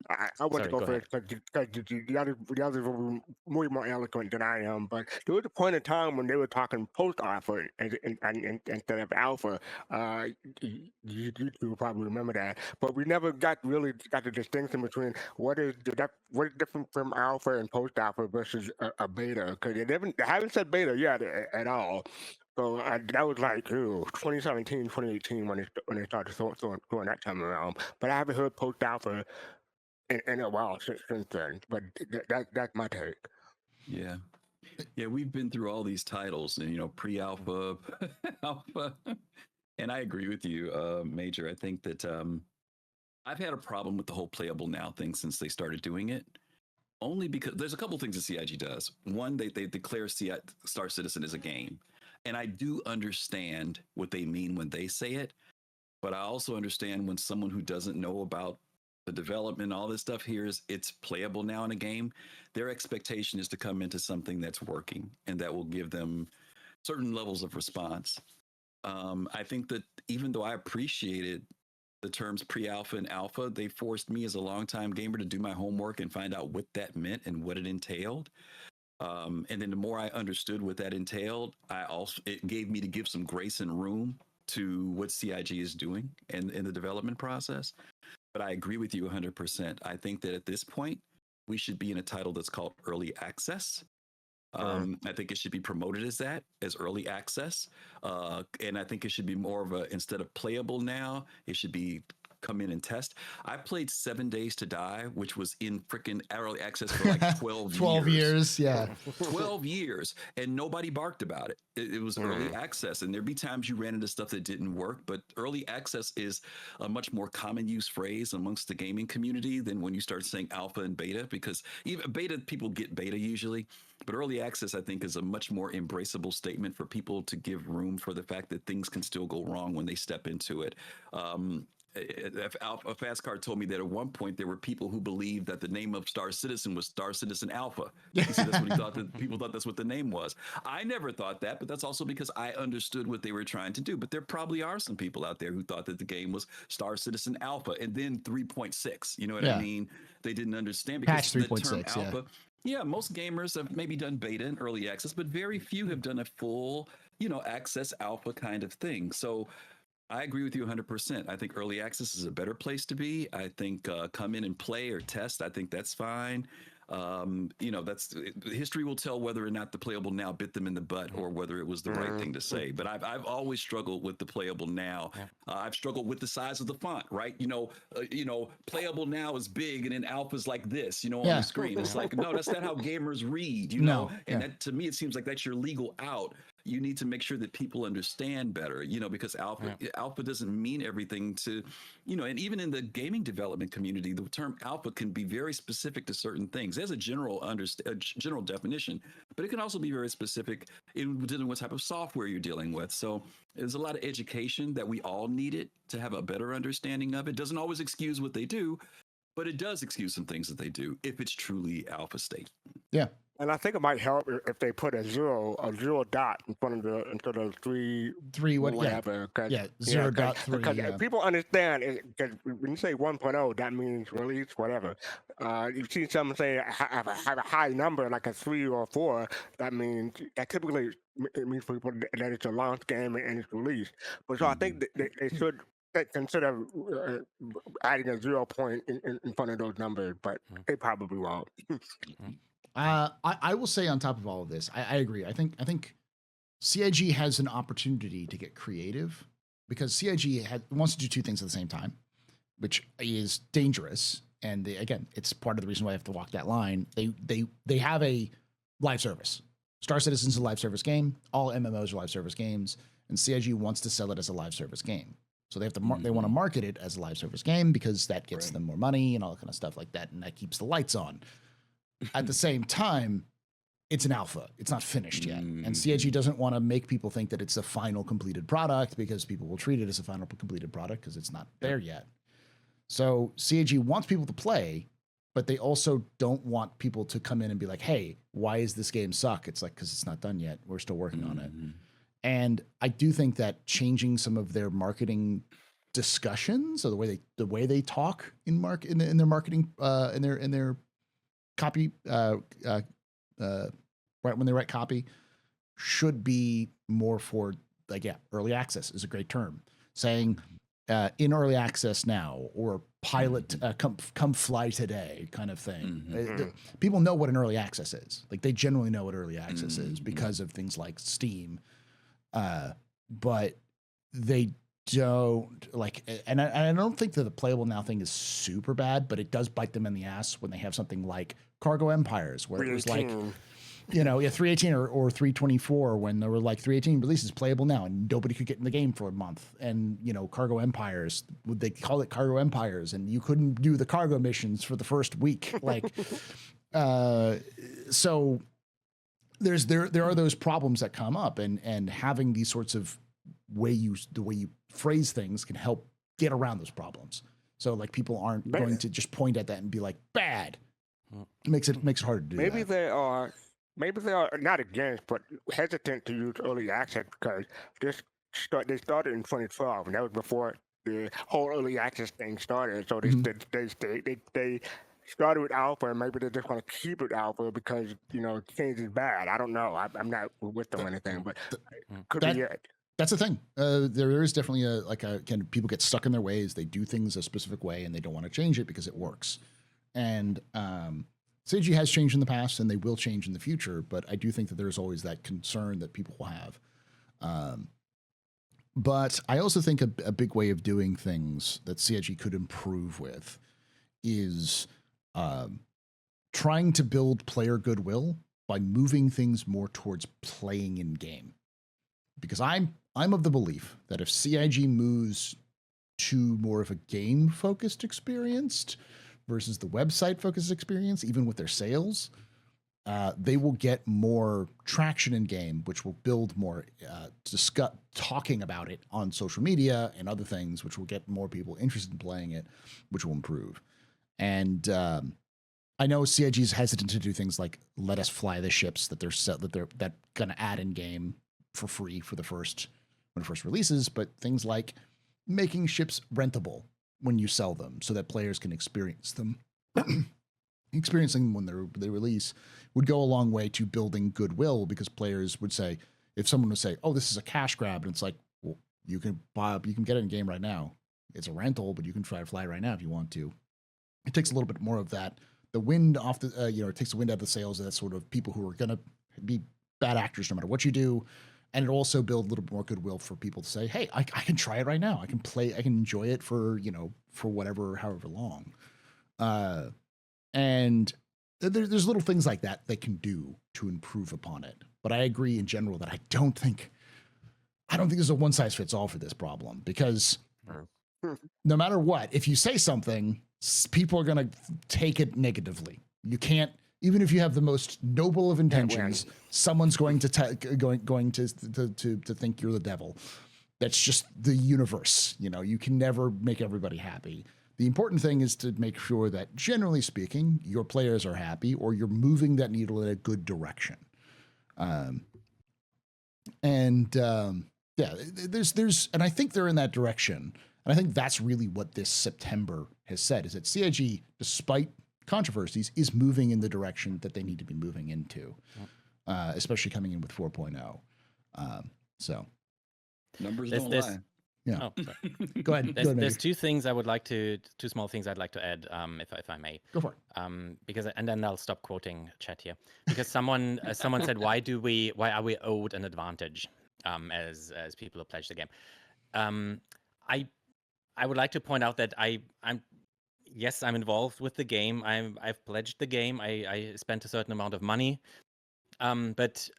I want to Sorry, go go ahead. first because the others were way more eloquent than I am. But there was a point in time when they were talking post alpha instead of alpha. You will probably remember that. But we never really got the distinction between what is different from alpha and post alpha versus a beta. Because they haven't said beta yet at all. So that was like 2017, 2018 when they started throwing that time around. But I haven't heard post alpha in a while since then. But that's my take. Yeah. Yeah, we've been through all these titles and, pre-alpha, alpha. And I agree with you, Major. I think that I've had a problem with the whole playable now thing since they started doing it. Only because there's a couple things that CIG does. One, they declare Star Citizen as a game. And I do understand what they mean when they say it. But I also understand when someone who doesn't know about the development, all this stuff hears it's playable now in a game, their expectation is to come into something that's working and that will give them certain levels of response. I think that even though I appreciated the terms pre-alpha and alpha, they forced me as a longtime gamer to do my homework and find out what that meant and what it entailed. And then the more I understood what that entailed, it gave me to give some grace and room to what CIG is doing in the development process. But I agree with you 100%. I think that at this point, we should be in a title that's called early access. I think it should be promoted as that, as early access. And I think it should be more of instead of playable now, it should be come in and test. I played 7 Days to Die, which was in freaking early access for like 12 12 years, yeah. 12 years, and nobody barked about it. It was early access, and there'd be times you ran into stuff that didn't work, but early access is a much more common use phrase amongst the gaming community than when you start saying alpha and beta, because even beta, people get beta usually, but early access, I think, is a much more embraceable statement for people to give room for the fact that things can still go wrong when they step into it. A fast card told me that at one point there were people who believed that the name of Star Citizen was Star Citizen Alpha. He said that's what he thought, that people thought that's what the name was. I never thought that, but that's also because I understood what they were trying to do. But there probably are some people out there who thought that the game was Star Citizen Alpha and then 3.6. You know what I mean? They didn't understand because Patch the term 3.6, alpha. Yeah, most gamers have maybe done beta and early access, but very few have done a full, access alpha kind of thing. So I agree with you 100%. I think early access is a better place to be. I think come in and play or test. I think that's fine. That's history will tell whether or not the playable now bit them in the butt or whether it was the right thing to say. But I've always struggled with the playable now. I've struggled with the size of the font, right? Playable now is big and then alpha's like this, on the screen. It's like, no, that's not how gamers read, No, and that to me, it seems like that's your legal out. You need to make sure that people understand better, because alpha doesn't mean everything to, and even in the gaming development community, the term alpha can be very specific to certain things. There's a general definition, but it can also be very specific in dealing with what type of software you're dealing with. So there's a lot of education that we all needed to have a better understanding of it. Doesn't always excuse what they do, but it does excuse some things that they do if it's truly alpha state. Yeah. And I think it might help if they put a zero dot in front of instead of three whatever. Yeah, 0.3. Because people understand, because when you say 1.0, that means release, whatever. You see someone say have a high number, like a 3 or 4, that means, that typically it means for people that it's a launch game and it's released. But so I think they should consider adding a 0 point in front of those numbers, but they probably won't. I will say on top of all of this, I agree. I think CIG has an opportunity to get creative because CIG wants to do two things at the same time, which is dangerous. And again, it's part of the reason why I have to walk that line. They have a live service. Star Citizen is a live service game. All MMOs are live service games, and CIG wants to sell it as a live service game. So they have to they want to market it as a live service game because that gets them more money and all that kind of stuff like that, and that keeps the lights on. At the same time, it's an alpha. It's not finished yet. And CIG doesn't want to make people think that it's a final completed product because people will treat it as a final completed product because it's not there yet. So CIG wants people to play, but they also don't want people to come in and be like, hey, why is this game suck? It's like, because it's not done yet. We're still working on it. And I do think that changing some of their marketing discussions or the way they talk in their marketing in their copy right when they write copy should be more for early access is a great term, saying in early access now or pilot come fly today kind of thing. People know what an early access is. Like they generally know what early access is because of things like Steam. But they don't and I don't think that the playable now thing is super bad, but it does bite them in the ass when they have something like Cargo Empires where it was like, 318 or 324 when there were like 318 releases playable now and nobody could get in the game for a month. And, Cargo Empires, they call it Cargo Empires and you couldn't do the cargo missions for the first week. So there are those problems that come up and having these sorts of the way you phrase things can help get around those problems. So like people aren't going to just point at that and be like bad. It makes it hard to do Maybe that. Maybe they are not against, but hesitant to use early access because they started in 2012, and that was before the whole early access thing started. So they started with alpha, and maybe they just want to keep it alpha because change is bad. I don't know. I'm not with them or anything, but could be it. That's the thing. There is definitely people get stuck in their ways. They do things a specific way, and they don't want to change it because it works. And CIG has changed in the past and they will change in the future, but I do think that there's always that concern that people will have. But I also think a big way of doing things that CIG could improve with is trying to build player goodwill by moving things more towards playing in game. Because I'm of the belief that if CIG moves to more of a game-focused experience versus the website-focused experience, even with their sales, they will get more traction in game, which will build more talking about it on social media and other things, which will get more people interested in playing it, which will improve. And I know CIG is hesitant to do things like let us fly the ships that they're going to add in game for free for when it first releases, but things like making ships rentable when you sell them so that players can experience them. Experiencing them when they release would go a long way to building goodwill because players would say, if someone would say, oh, this is a cash grab, and it's like, well, you can get it in game right now. It's a rental, but you can try to fly right now if you want to. It takes a little bit more of that. The wind off it takes the wind out of the sails of that sort of people who are going to be bad actors no matter what you do. And it also builds a little bit more goodwill for people to say, hey, I can try it right now. I can enjoy it for however long. And there's little things like that they can do to improve upon it. But I agree in general that I don't think there's a one size fits all for this problem because no matter what, if you say something, people are going to take it negatively. You can't, even if you have the most noble of intentions, someone's going to think you're the devil. That's just the universe. You can never make everybody happy. The important thing is to make sure that, generally speaking, your players are happy or you're moving that needle in a good direction. And I think they're in that direction. And I think that's really what this September has said, is that CIG, despite controversies, is moving in the direction that they need to be moving into, especially coming in with 4.0. So numbers don't lie. Yeah. Oh, sorry. Go ahead. There's two small things I'd like to add, if I may. Go for it. Because and then I'll stop quoting chat here. Because someone said, why are we owed an advantage, as people who pledge the game? I would like to point out that I'm involved with the game. I've pledged the game. I spent a certain amount of money, but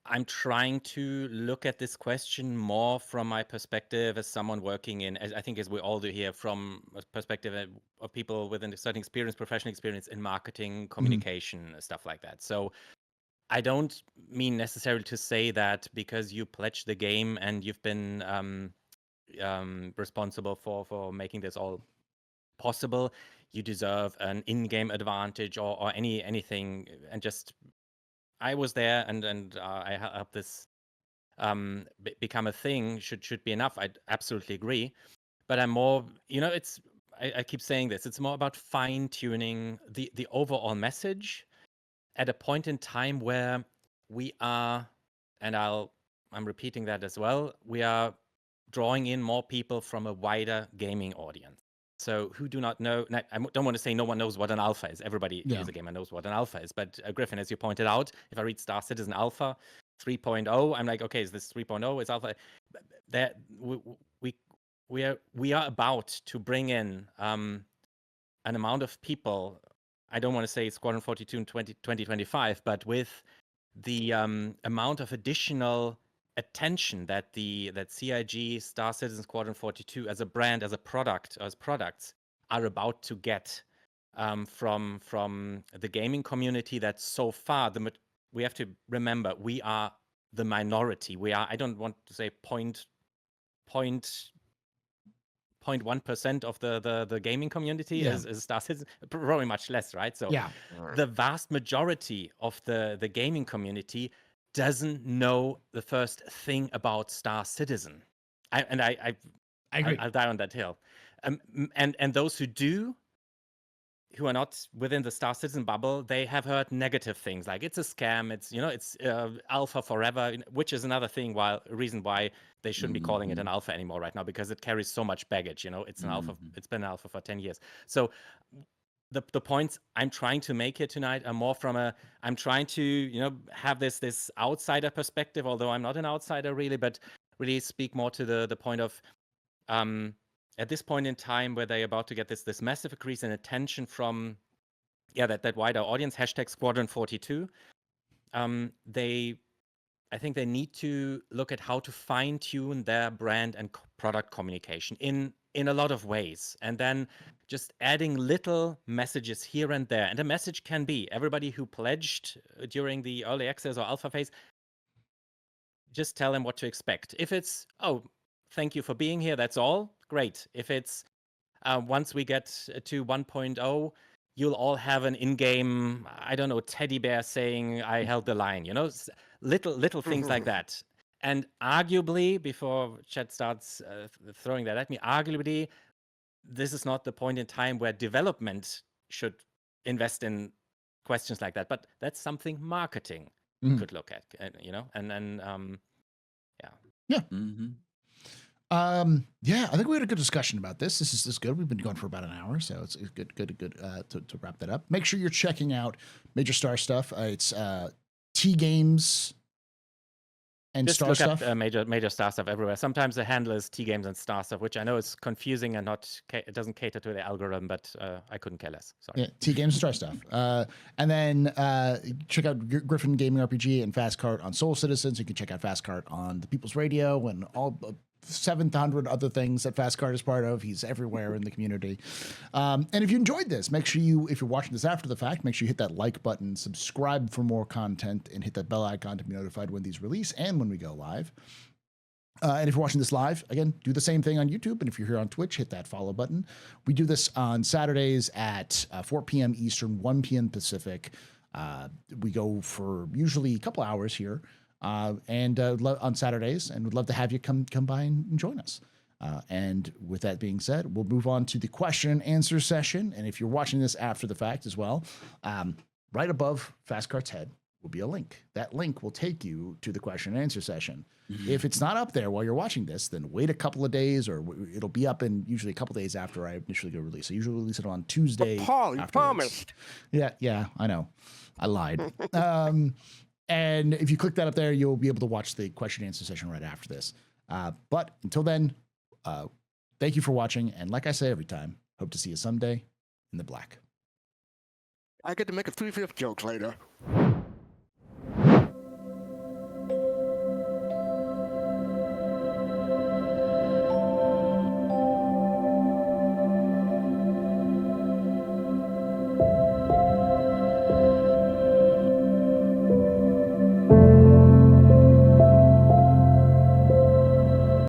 I'm trying to look at this question more from my perspective as someone working in, as I think as we all do here, from a perspective of people with a certain experience, professional experience in marketing, communication, stuff like that. So I don't mean necessarily to say that because you pledged the game and you've been responsible for making this all possible, you deserve an in-game advantage or anything. And just I was there and I helped this become a thing should be enough. I absolutely agree, but I'm more, I keep saying this. It's more about fine tuning the overall message at a point in time where we are, and I'm repeating that as well. We are drawing in more people from a wider gaming audience. So who do not know, I don't want to say no one knows what an alpha is. Everybody who's a gamer knows what an alpha is. But Griffin, as you pointed out, if I read Star Citizen Alpha 3.0, I'm like, okay, is this 3.0? Is alpha? That we are about to bring in an amount of people. I don't want to say Squadron 42 in 2025, but with the amount of additional attention that CIG, Star Citizen, Squadron 42 as a brand, as a product, as products are about to get from the gaming community, that so far we have to remember we are the minority. We are, I don't want to say 0.1% of the gaming community is Star Citizen, probably much less, right? So the vast majority of the gaming community doesn't know the first thing about Star Citizen. I agree. I'll die on that hill. And those who do, who are not within the Star Citizen bubble, they have heard negative things like it's a scam, it's alpha forever, which is another reason why they shouldn't be calling it an alpha anymore right now, because it carries so much baggage. It's an alpha. It's been an alpha for 10 years. So the points I'm trying to make here tonight are more from I'm trying to have this outsider perspective, although I'm not an outsider really, but really speak more to the point of at this point in time where they're about to get this massive increase in attention from that wider audience, hashtag Squadron 42, I think they need to look at how to fine tune their brand and product communication in a lot of ways, and then just adding little messages here and there. And a message can be everybody who pledged during the early access or alpha phase, just tell them what to expect. If it's, thank you for being here, that's all, great. If it's once we get to 1.0, you'll all have an in-game, I don't know, teddy bear saying I held the line, little things like that. And arguably, before Chet starts throwing that at me, arguably, this is not the point in time where development should invest in questions like that, but that's something marketing could look at, and then I think we had a good discussion about this. This is good. We've been going for about an hour, so it's good to wrap that up. Make sure you're checking out Major Star Stuff. It's T Games and just Star look Stuff. Up Major Star Stuff everywhere. Sometimes the handle is T Games and Star Stuff, which I know is confusing and it doesn't cater to the algorithm, but I couldn't care less. Sorry. Yeah, T Games and Star Stuff. And then check out Griffin Gaming RPG and Fast Cart on Soul Citizens. You can check out Fast Cart on the People's Radio and all 700 other things that Fast Cart is part of. He's everywhere in the community. And if you enjoyed this, make sure if you're watching this after the fact, make sure you hit that like button, subscribe for more content, and hit that bell icon to be notified when these release and when we go live. And if you're watching this live, again, do the same thing on YouTube. And if you're here on Twitch, hit that follow button. We do this on Saturdays at 4 p.m. Eastern, 1 p.m. Pacific. We go for usually a couple hours here. And on Saturdays, and would love to have you come by and join us. And with that being said, we'll move on to the question and answer session. And if you're watching this after the fact as well, right above Fast Cart's head will be a link. That link will take you to the question and answer session. Mhm. If it's not up there while you're watching this, then wait a couple of days, or it'll be up in usually a couple of days after I initially go release. I usually release it on Tuesday. But Paul, you afterwards. promised. Yeah, I know. I lied. And if you click that up there, you'll be able to watch the question and answer session right after this. But until then, thank you for watching. And like I say every time, hope to see you someday in the black. I get to make a 3/5 jokes later.